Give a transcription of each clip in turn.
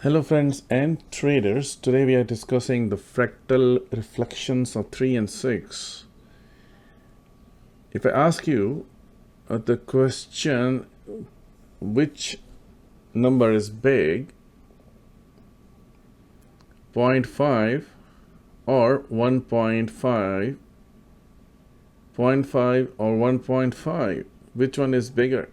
Hello friends and traders. Today we are discussing the fractal reflections of 3 and 6. If I ask you the question, which number is big, 0.5 or 1.5, 0.5 or 1.5, which one is bigger?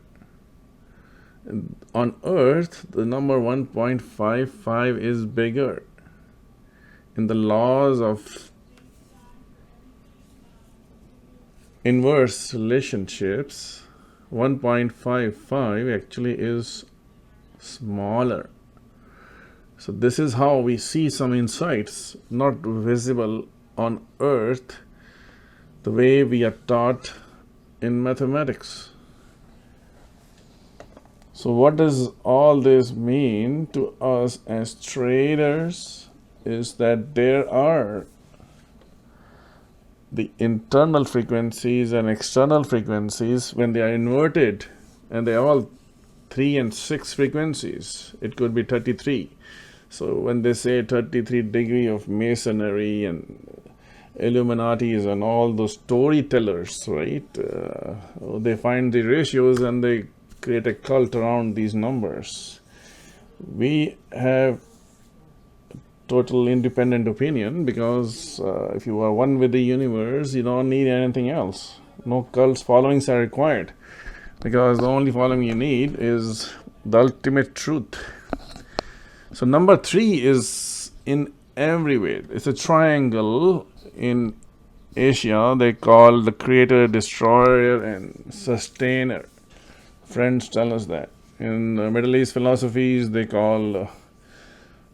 On Earth, the number 1.55 is bigger. In the laws of inverse relationships, 1.55 actually is smaller. So this is how we see some insights not visible on Earth the way we are taught in mathematics. So what does all this mean to us as traders is that there are the internal frequencies and external frequencies when they are inverted, and they are all 3 and 6 frequencies. It could be 33. So when they say 33 degree of masonry and Illuminatis and all those storytellers, right? They find the ratios and they create a cult around these numbers. We have total independent opinion because if you are one with the universe, you don't need anything else. No cults followings are required because the only following you need is the ultimate truth. So number 3 is in every way. It's a triangle. In Asia they call the creator, destroyer and sustainer. Friends tell us that. In the Middle East philosophies they call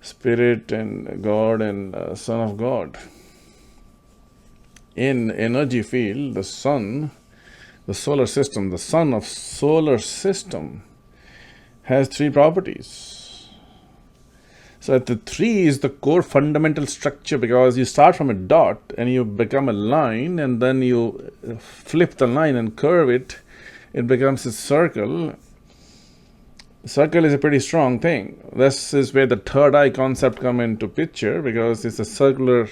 Spirit and God and Son of God. In energy field, the sun, the solar system, the sun of solar system has 3 properties. So the 3 is the core fundamental structure because you start from a dot and you become a line, and then you flip the line and curve it. It becomes a circle. Circle is a pretty strong thing. This is where the third eye concept come into picture because it's a circular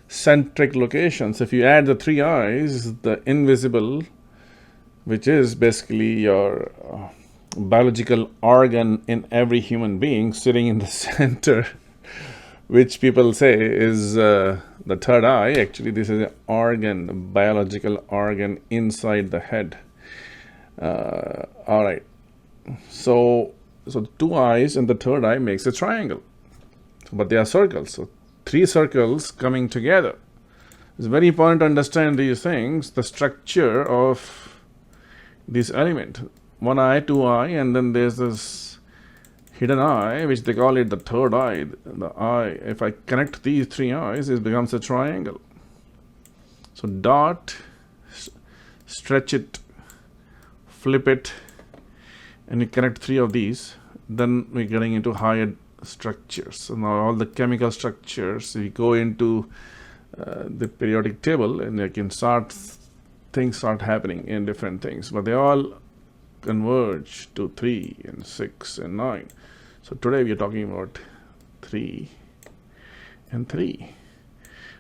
centric location. So if you add the 3 eyes, the invisible, which is basically your biological organ in every human being sitting in the center, which people say is the third eye. Actually, this is an organ, a biological organ inside the head. All right. So 2 eyes and the third eye makes a triangle, but they are circles. So 3 circles coming together. It's very important to understand these things, the structure of this element. 1 eye, 2 eye, and then there's this hidden eye, which they call it the third eye. The eye, if I connect these 3 eyes, it becomes a triangle. So dot, stretch it, flip it, and you connect 3 of these, then we're getting into higher structures. So now all the chemical structures, we go into the periodic table, and you can things start happening in different things, but they all converge to 3 and 6 and 9. So today we are talking about 3 and 3,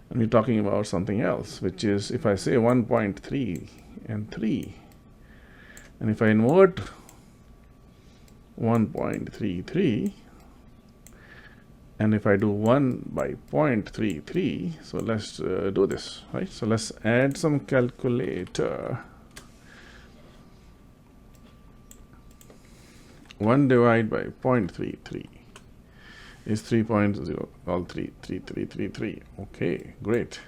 and we're talking about something else, which is if I say 1.3 and 3, and if I invert 1.33, and if I do 1 by 0.33, so let's do this, right? So let's add some calculator. 1 divided by 0.33 is 3.0, all 3. Okay, great.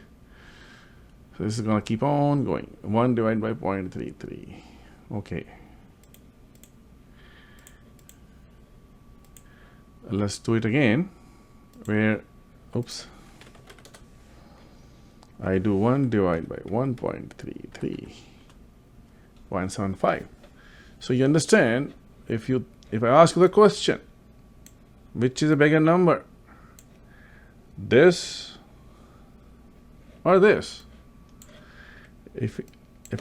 So this is going to keep on going. 1 divided by 0.33. Okay. Let's do it again, where, oops, I do 1 divided by 1.33, 0.75. So you understand, if I ask you the question, which is a bigger number, this or this? If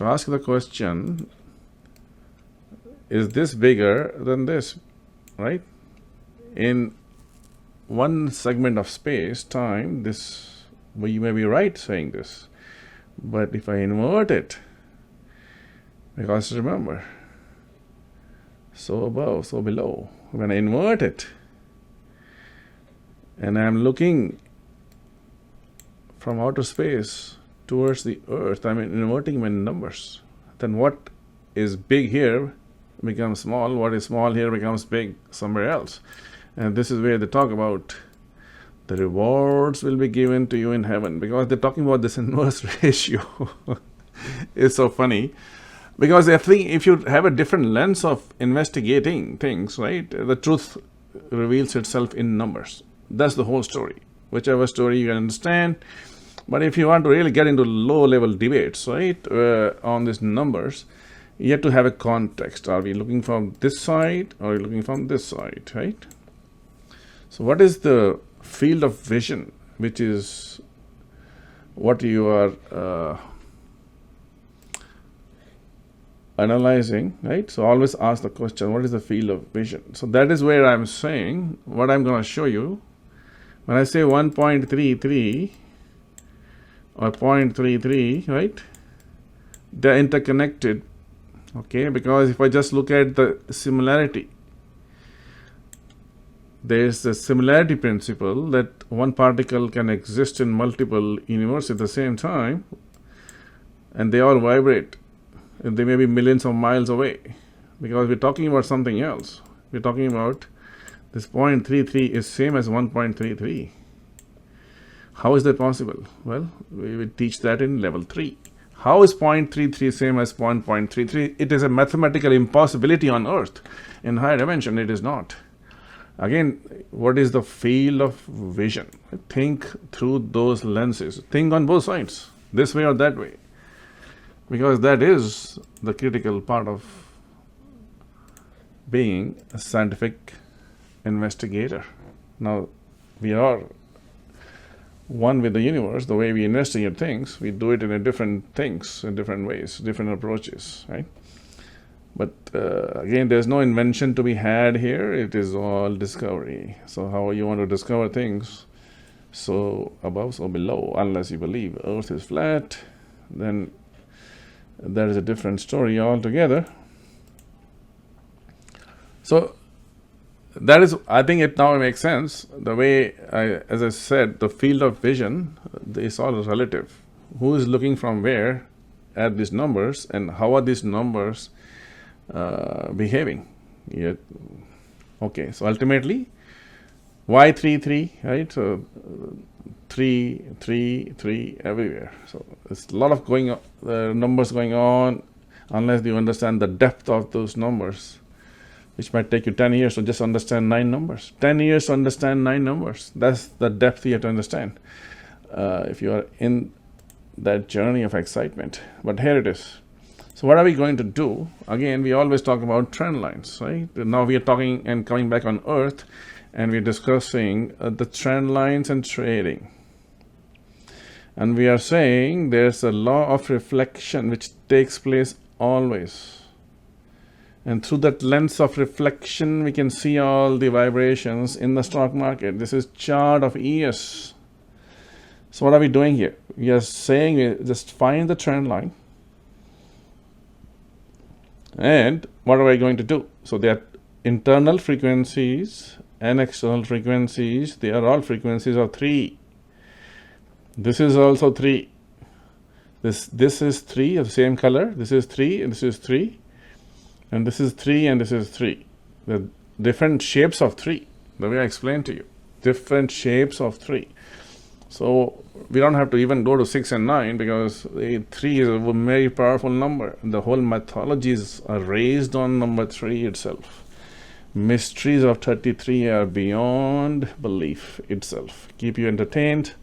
I ask the question, is this bigger than this, right? In one segment of space, time, this, well, you may be right saying this. But if I invert it, because remember, so above, so below. When I invert it, and I'm looking from outer space towards the earth, I'm inverting my numbers. Then what is big here becomes small. What is small here becomes big somewhere else. And this is where they talk about the rewards will be given to you in heaven, because they're talking about this inverse ratio. It's so funny, because I think if you have a different lens of investigating things, right, the truth reveals itself in numbers. That's the whole story. Whichever story you can understand. But if you want to really get into low-level debates, right, on these numbers, you have to have a context. Are we looking from this side, or are we looking from this side, right? So what is the field of vision, which is what you are analyzing, right? So always ask the question, what is the field of vision? So that is where I'm saying, what I'm going to show you, when I say 1.33 or 0.33, right, they're interconnected, okay? Because if I just look at the similarity, there's the similarity principle that one particle can exist in multiple universes at the same time, and they all vibrate. And they may be millions of miles away, because we're talking about something else. We're talking about this 0.33 is same as 1.33. How is that possible? Well, we will teach that in level 3. How is 0.33 same as 1.33? It is a mathematical impossibility on Earth. In higher dimension, it is not. Again, what is the field of vision? Think through those lenses. Think on both sides, this way or that way. Because that is the critical part of being a scientific investigator. Now, we are one with the universe. The way we investigate things, we do it in different things, in different ways, different approaches, right? But again, there's no invention to be had here. It is all discovery. So how you want to discover things, so above, so below, unless you believe Earth is flat, then that is a different story altogether. So that is, I think it now makes sense. The way, as I said, the field of vision is all relative. Who is looking from where at these numbers, and how are these numbers behaving? Okay, so ultimately, why 3, 3, right? So 3, 3, 3 everywhere. So there's a lot of numbers going on, unless you understand the depth of those numbers, which might take you 10 years to just understand 9 numbers. 10 years to understand 9 numbers. That's the depth you have to understand if you are in that journey of excitement. But here it is. So what are we going to do? Again, we always talk about trend lines, right? Now we are talking and coming back on Earth, and we're discussing the trend lines and trading. And we are saying there's a law of reflection which takes place always. And through that lens of reflection, we can see all the vibrations in the stock market. This is chart of ES. So what are we doing here? We are saying we just find the trend line. And what are we going to do? So there are internal frequencies and external frequencies. They are all frequencies of 3. This is also 3. This is 3 of the same color. This is 3 and this is 3. And this is 3 and this is 3. The different shapes of 3. The way I explained to you. Different shapes of 3. So we don't have to even go to 6 and 9, because 3 is a very powerful number. The whole mythologies are raised on number 3 itself. Mysteries of 33 are beyond belief itself. Keep you entertained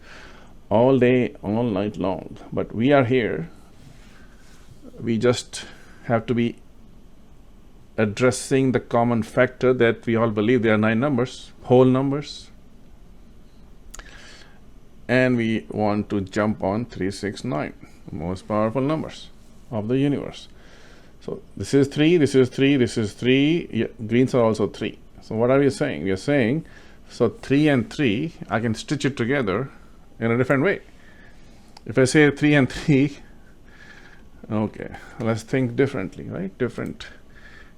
all day, all night long. But we are here. We just have to be addressing the common factor that we all believe there are 9 numbers, whole numbers. And we want to jump on 3, 6, 9, most powerful numbers of the universe. So this is 3, this is 3, this is 3. Yeah, greens are also 3. So what are we saying? We are saying So 3 and 3, I can stitch it together in a different way. If I say 3 and 3, okay, let's think differently, right? Different.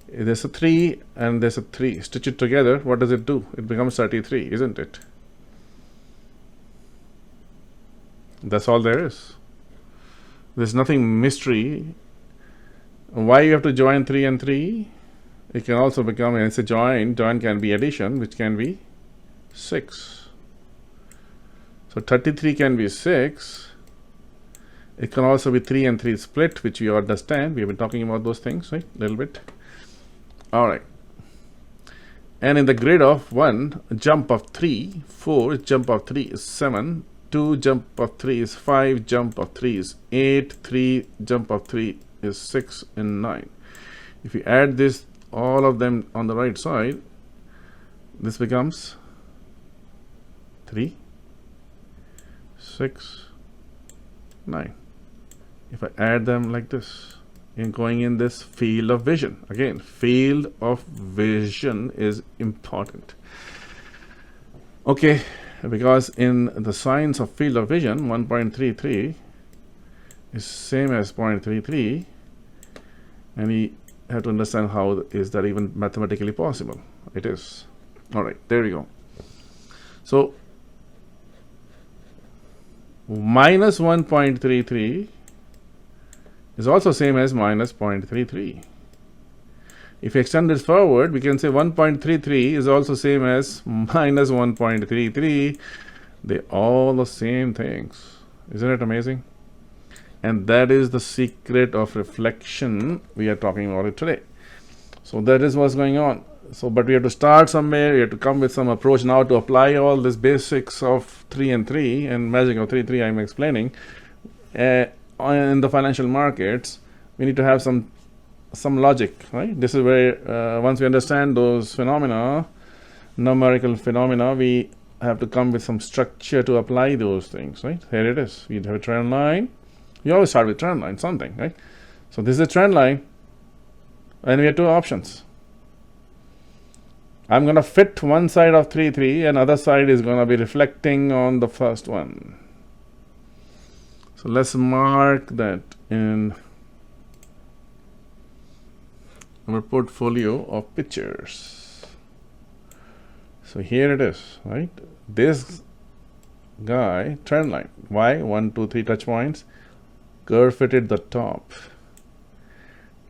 There's a 3 and there's a 3. Stitch it together, what does it do? It becomes 33, isn't it? That's all there is. There's nothing mystery. Why you have to join 3 and 3? It can also become, and it's a join. Join can be addition, which can be 6. So 33 can be 6. It can also be 3 and 3 split, which we understand. We have been talking about those things, right? A little bit. All right. And in the grid of 1, jump of 3, 4, jump of 3 is 7, 2, jump of 3 is 5, jump of 3 is 8, 3, jump of 3 is 6, and 9. If you add this, all of them on the right side, this becomes 3, 6, 9. If I add them like this, in going in this field of vision. Again, field of vision is important. Okay, because in the science of field of vision, 1.33 is same as 0.33, and we have to understand how is that even mathematically possible. It is. All right, there we go. So minus 1.33 is also same as minus 0.33. If you extend this forward, we can say 1.33 is also same as minus 1.33. They're all the same things. Isn't it amazing? And that is the secret of reflection. We are talking about it today. So that is what's going on. So, but we have to start somewhere. We have to come with some approach now to apply all these basics of 3 and 3 and magic of 3, 3 I'm explaining. In the financial markets, we need to have some logic, right? This is where once we understand those phenomena, numerical phenomena, we have to come with some structure to apply those things, right? Here it is. We have a trend line. We always start with trend line, something, right? So this is a trend line, and we have two options. I'm going to fit one side of 3, 3, and other side is going to be reflecting on the first one. So let's mark that in our portfolio of pictures. So here it is, right? This guy, trend line. Why? 1, 2, 3 touch points. Curve fitted the top.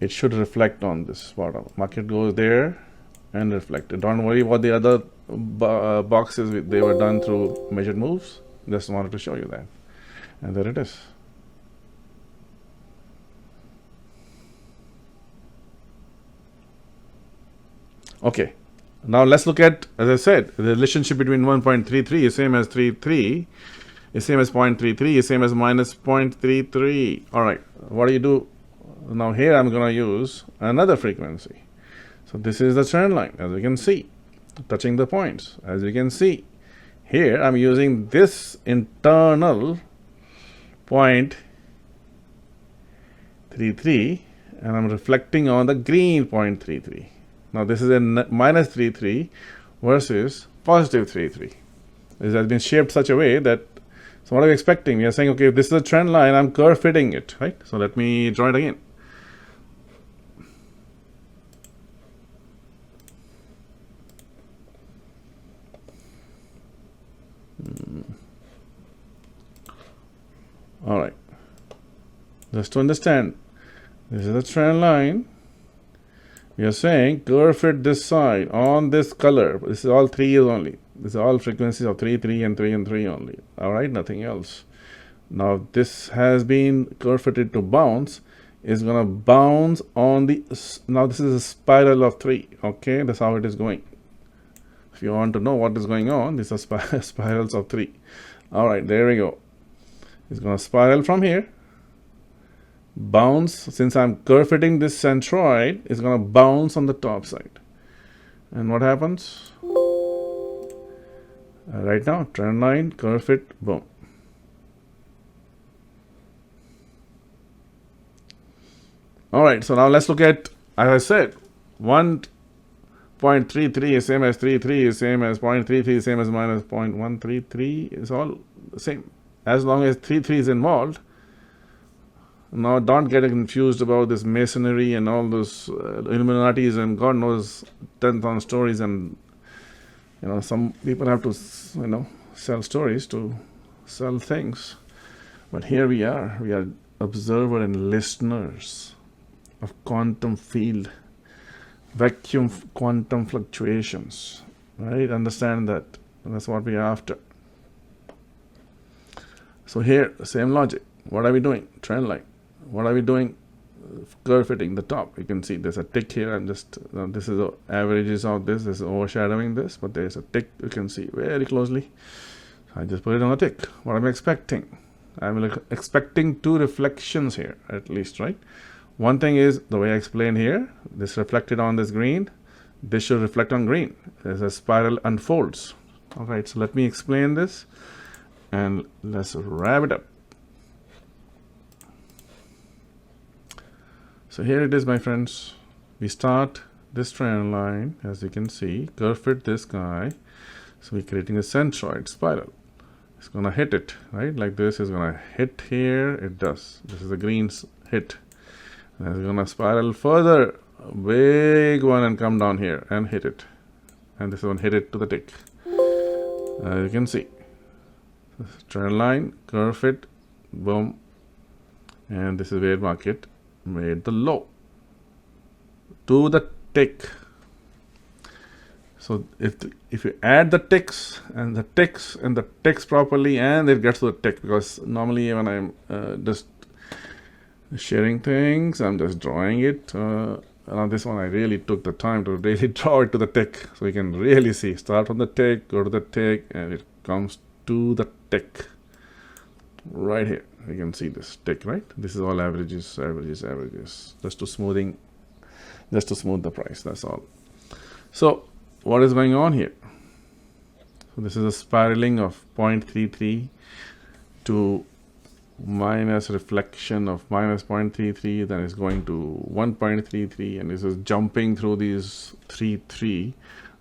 It should reflect on this bottom. Market goes there and reflect. Don't worry about the other boxes. They were done through measured moves. Just wanted to show you that. And there it is. Okay, now let's look at, as I said, the relationship between 1.33 is same as 3.3, is same as 0.33, is same as minus 0.33. All right, what do you do? Now here I'm going to use another frequency. So this is the trend line, as you can see, touching the points. As you can see, here I'm using this internal 0.33, and I'm reflecting on the green 0.33. Now this is a minus 3.3 versus positive 3.3. This has been shaped such a way that, so what are we expecting? We are saying, okay, if this is a trend line, I'm curve fitting it, right? So let me draw it again. All right. Just to understand, this is a trend line. We are saying curve fit this side on this color. This is all 3 only. This is all frequencies of 3, 3, and 3, and 3 only. All right, nothing else. Now this has been curve fitted to bounce. Is going to bounce on the. Now this is a spiral of 3. Okay, that's how it is going. If you want to know what is going on, these are spirals of 3. All right, there we go. It's going to spiral from here. Bounce, since I'm curve fitting this centroid, it's going to bounce on the top side. And what happens? Right now, trend line, curve fit, boom. All right, so now let's look at, as I said, one 0.33 is same as 33 is same as 0.33 is same as minus 0.133 is all the same. As long as 33 is involved. Now don't get confused about this masonry and all those Illuminatis and God knows 10,000 stories, and some people have to sell stories to sell things. But here we are observer and listeners of quantum field, vacuum quantum fluctuations, right? Understand that. That's what we are after. So here, same logic. What are we doing? Trend line. What are we doing? Curve fitting the top. You can see there's a tick here. I'm just this is the averages of this. This is overshadowing this, but there's a tick. You can see very closely. I just put it on a tick. What am I expecting? I'm expecting two reflections here, at least, right? One thing is the way I explained here. This reflected on this green. This should reflect on green as a spiral unfolds. All right. So let me explain this, and let's wrap it up. So here it is, my friends. We start this trend line, as you can see, curve fit this guy. So we're creating a centroid spiral. It's going to hit it, right? Like this is going to hit here. It does. This is the green hit. And it's going to spiral further, big one, and come down here and hit it. And this one hit it to the tick. You can see. Trend line, curve fit, boom. And this is where market made the low to the tick. So if you add the ticks and the ticks and the ticks properly, and it gets to the tick, because normally when I'm just sharing things, I'm just drawing it. On this one, I really took the time to really draw it to the tick, so you can really see. Start from the tick, go to the tick, and it comes to the tick right here. You can see this tick, right? This is all averages, just to smooth the price. That's all. So what is going on here? So this is a spiraling of 0.33 to minus reflection of minus 0.33, then it's going to 1.33, and this is jumping through these 3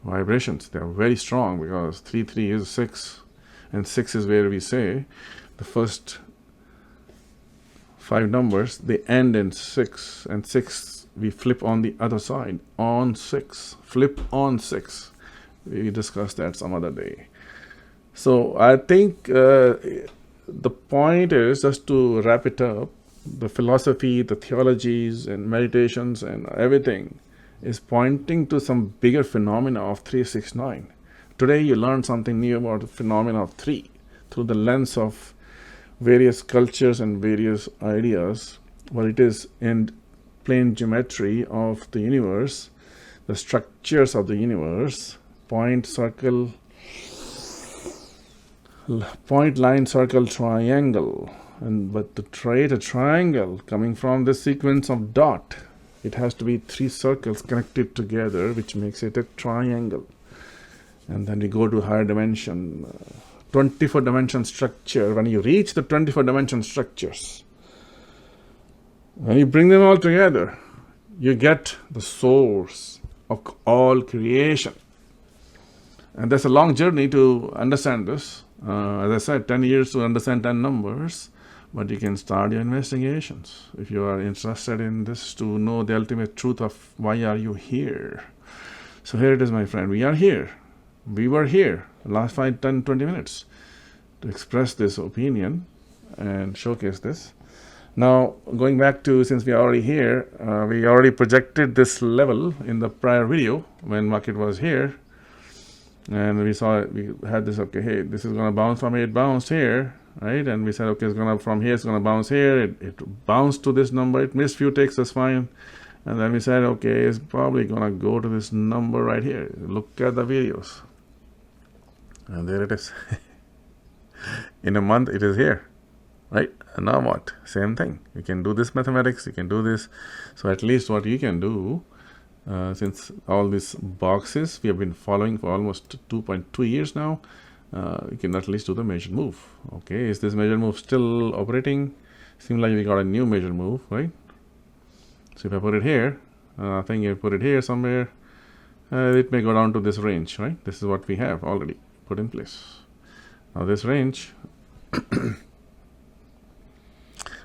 vibrations. They are very strong because 3 is 6, and 6 is where we say the first 5 numbers, they end in 6, and 6 we flip on the other side on 6, flip on 6. We discuss that some other day. So I think the point is, just to wrap it up, the philosophy, the theologies and meditations and everything is pointing to some bigger phenomena of 369. Today you learned something new about the phenomena of 3 through the lens of various cultures and various ideas, what it is in plane geometry of the universe, the structures of the universe, point, circle, point, line, circle, triangle. But to create a triangle coming from this sequence of dot, it has to be 3 circles connected together, which makes it a triangle. And then we go to higher dimension, 24 dimension structure. When you reach the 24 dimension structures, when you bring them all together, you get the source of all creation. And that's a long journey to understand this. As I said, 10 years to understand 10 numbers, but you can start your investigations if you are interested in this, to know the ultimate truth of why are you here. So here it is, my friend. We are here. We were here the last 5, 10, 20 minutes to express this opinion and showcase this. Now, going back to, since we are already here, we already projected this level in the prior video when market was here. And we had this, okay, hey, this is going to bounce from here. It bounced here, right? And we said, okay, it's going to, from here, it's going to bounce here. It bounced to this number. It missed few ticks, that's fine. And then we said, okay, it's probably going to go to this number right here. Look at the videos. And there it is. In a month, it is here, right? And now what? Same thing. You can do this mathematics. You can do this. So at least what you can do, since all these boxes we have been following for almost 2.2 years now, you can at least do the measured move. Okay, is this measured move still operating? Seems like we got a new measured move, right? So if I put it here, I think you put it here somewhere, it may go down to this range, right? This is what we have already put in place. Now this range,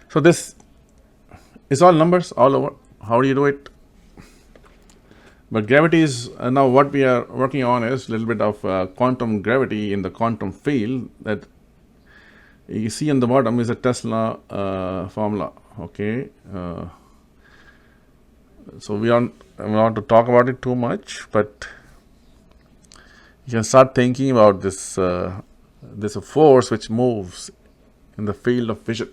so this is all numbers all over. How do you do it? But gravity is now what we are working on is a little bit of quantum gravity in the quantum field. That you see on the bottom is a Tesla formula. Okay, so we don't want to talk about it too much, but you can start thinking about this. This a force which moves in the field of vision.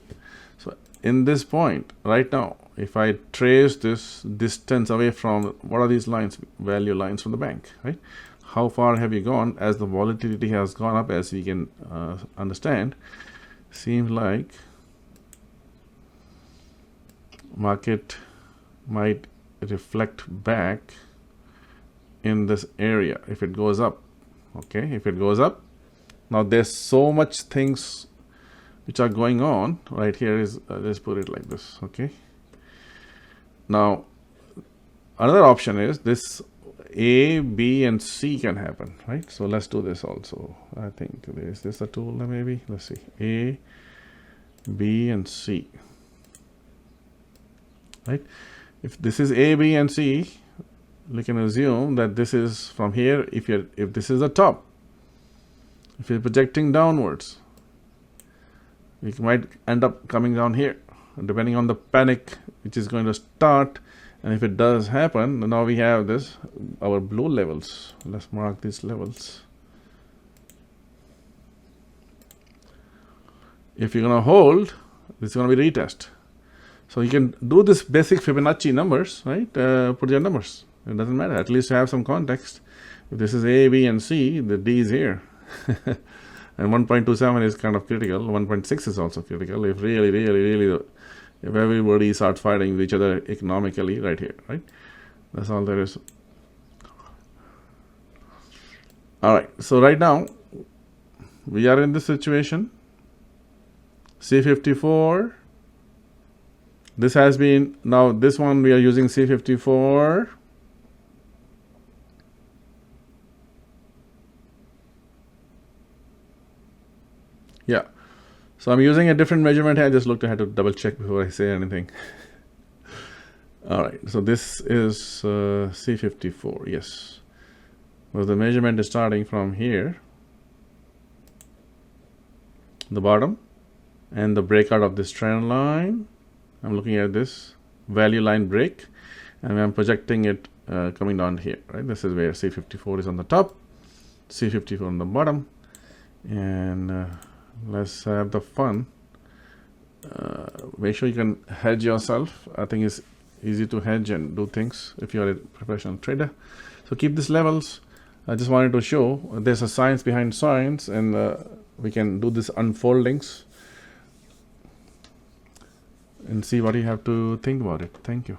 So in this point right now, if I trace this distance away from, what are these lines? Value lines from the bank, right? How far have you gone as the volatility has gone up, as we can understand? Seems like market might reflect back in this area if it goes up. Okay, if it goes up, now there's so much things which are going on right here. Is let's put it like this. Okay, now another option is this A, B and C can happen, right? So let's do this also. I think is this a tool maybe? Let's see, A, B and C, right? If this is A, B and C, we can assume that this is from here. If this is the top, if you're projecting downwards, we might end up coming down here, depending on the panic which is going to start. And if it does happen, now we have this, our blue levels. Let's mark these levels. If you're going to hold, this is going to be retest. So you can do this basic Fibonacci numbers, right? Put your numbers. It doesn't matter. At least you have some context. If this is A, B, and C, the D is here. And 1.27 is kind of critical. 1.6 is also critical. If really, if everybody starts fighting with each other economically right here, right? That's all there is. All right. So right now, we are in this situation. C54. This has been, now this one we are using C54. Yeah. So I'm using a different measurement here. I just had to double check before I say anything. All right. So this is C54. Yes. Well, the measurement is starting from here, the bottom, and the breakout of this trend line. I'm looking at this value line break, and I'm projecting it coming down here, right? This is where C54 is on the top, C54 on the bottom, and let's have the fun. Make sure you can hedge yourself. I think it's easy to hedge and do things if you're a professional trader. So keep these levels. I just wanted to show there's a science behind science, and we can do this unfoldings and see what you have to think about it. Thank you.